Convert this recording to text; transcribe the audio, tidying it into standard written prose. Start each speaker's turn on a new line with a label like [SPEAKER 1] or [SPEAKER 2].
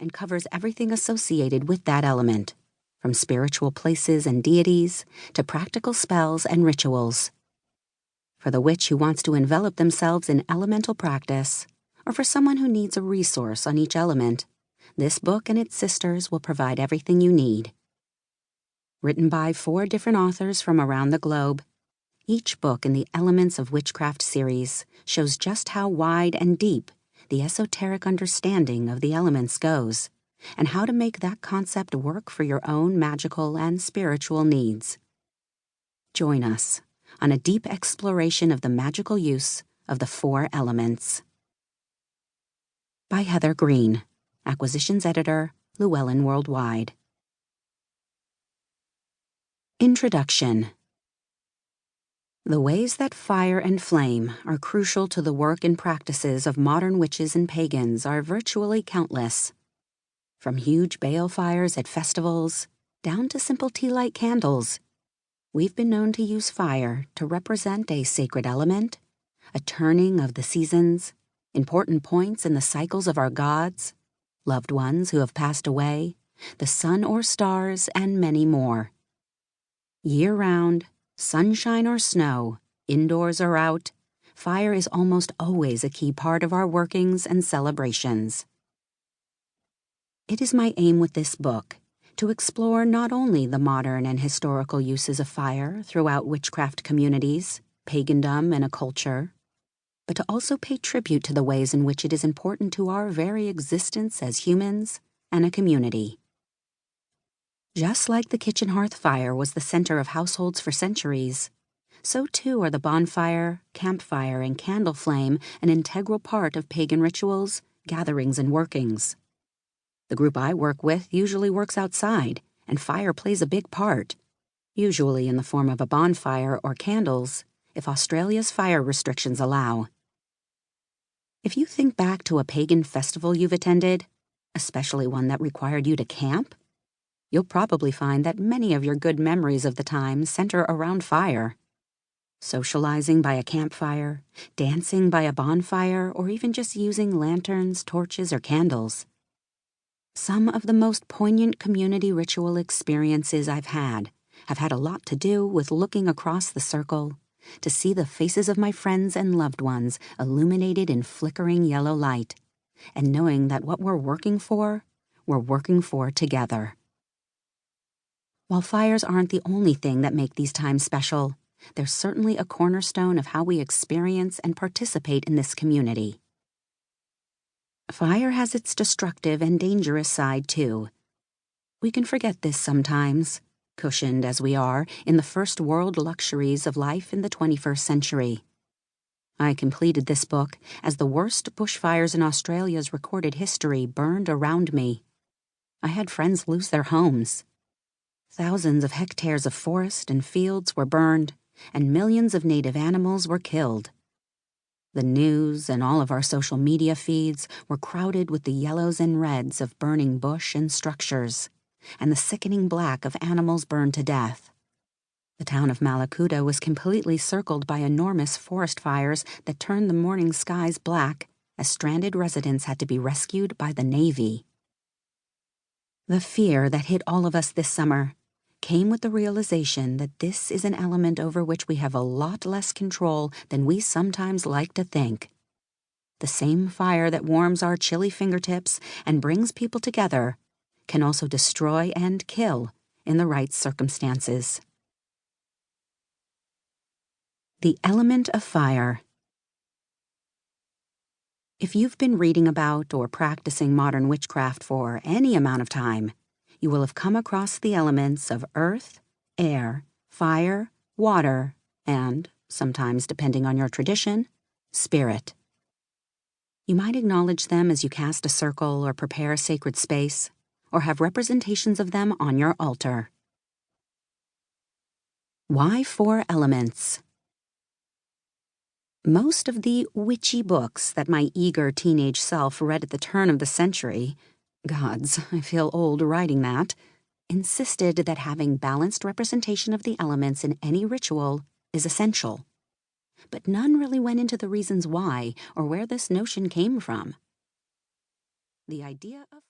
[SPEAKER 1] and covers everything associated with that element, from spiritual places and deities to practical spells and rituals. For the witch who wants to envelop themselves in elemental practice, or for someone who needs a resource on each element, this book and its sisters will provide everything you need. Written by 4 different authors from around the globe, each book in the Elements of Witchcraft series shows just how wide and deep the esoteric understanding of the elements goes, and how to make that concept work for your own magical and spiritual needs. Join us on a deep exploration of the magical use of the 4 elements. By Heather Green, Acquisitions Editor, Llewellyn Worldwide. Introduction. The ways that fire and flame are crucial to the work and practices of modern witches and pagans are virtually countless. From huge balefires at festivals, down to simple tea-light candles, we've been known to use fire to represent a sacred element, a turning of the seasons, important points in the cycles of our gods, loved ones who have passed away, the sun or stars, and many more. Year-round, sunshine or snow, indoors or out, fire is almost always a key part of our workings and celebrations. It is my aim with this book to explore not only the modern and historical uses of fire throughout witchcraft communities, pagandom, and a culture, but to also pay tribute to the ways in which it is important to our very existence as humans and a community. Just like the kitchen hearth fire was the center of households for centuries, so too are the bonfire, campfire, and candle flame an integral part of pagan rituals, gatherings, and workings. The group I work with usually works outside, and fire plays a big part, usually in the form of a bonfire or candles, if Australia's fire restrictions allow. If you think back to a pagan festival you've attended, especially one that required you to camp, you'll probably find that many of your good memories of the time center around fire. Socializing by a campfire, dancing by a bonfire, or even just using lanterns, torches, or candles. Some of the most poignant community ritual experiences I've had have had a lot to do with looking across the circle to see the faces of my friends and loved ones illuminated in flickering yellow light, and knowing that what we're working for together. While fires aren't the only thing that make these times special, they're certainly a cornerstone of how we experience and participate in this community. Fire has its destructive and dangerous side, too. We can forget this sometimes, cushioned as we are in the first world luxuries of life in the 21st century. I completed this book as the worst bushfires in Australia's recorded history burned around me. I had friends lose their homes. Thousands of hectares of forest and fields were burned, and millions of native animals were killed. The news and all of our social media feeds were crowded with the yellows and reds of burning bush and structures, and the sickening black of animals burned to death. The town of Malakuta was completely circled by enormous forest fires that turned the morning skies black as stranded residents had to be rescued by the Navy. The fear that hit all of us this summer came with the realization that this is an element over which we have a lot less control than we sometimes like to think. The same fire that warms our chilly fingertips and brings people together can also destroy and kill in the right circumstances. The element of fire. If you've been reading about or practicing modern witchcraft for any amount of time, you will have come across the elements of earth, air, fire, water, and, sometimes depending on your tradition, spirit. You might acknowledge them as you cast a circle or prepare a sacred space, or have representations of them on your altar. Why 4 elements? Most of the witchy books that my eager teenage self read at the turn of the century, gods, I feel old writing that, insisted that having balanced representation of the elements in any ritual is essential. But none really went into the reasons why or where this notion came from. The idea of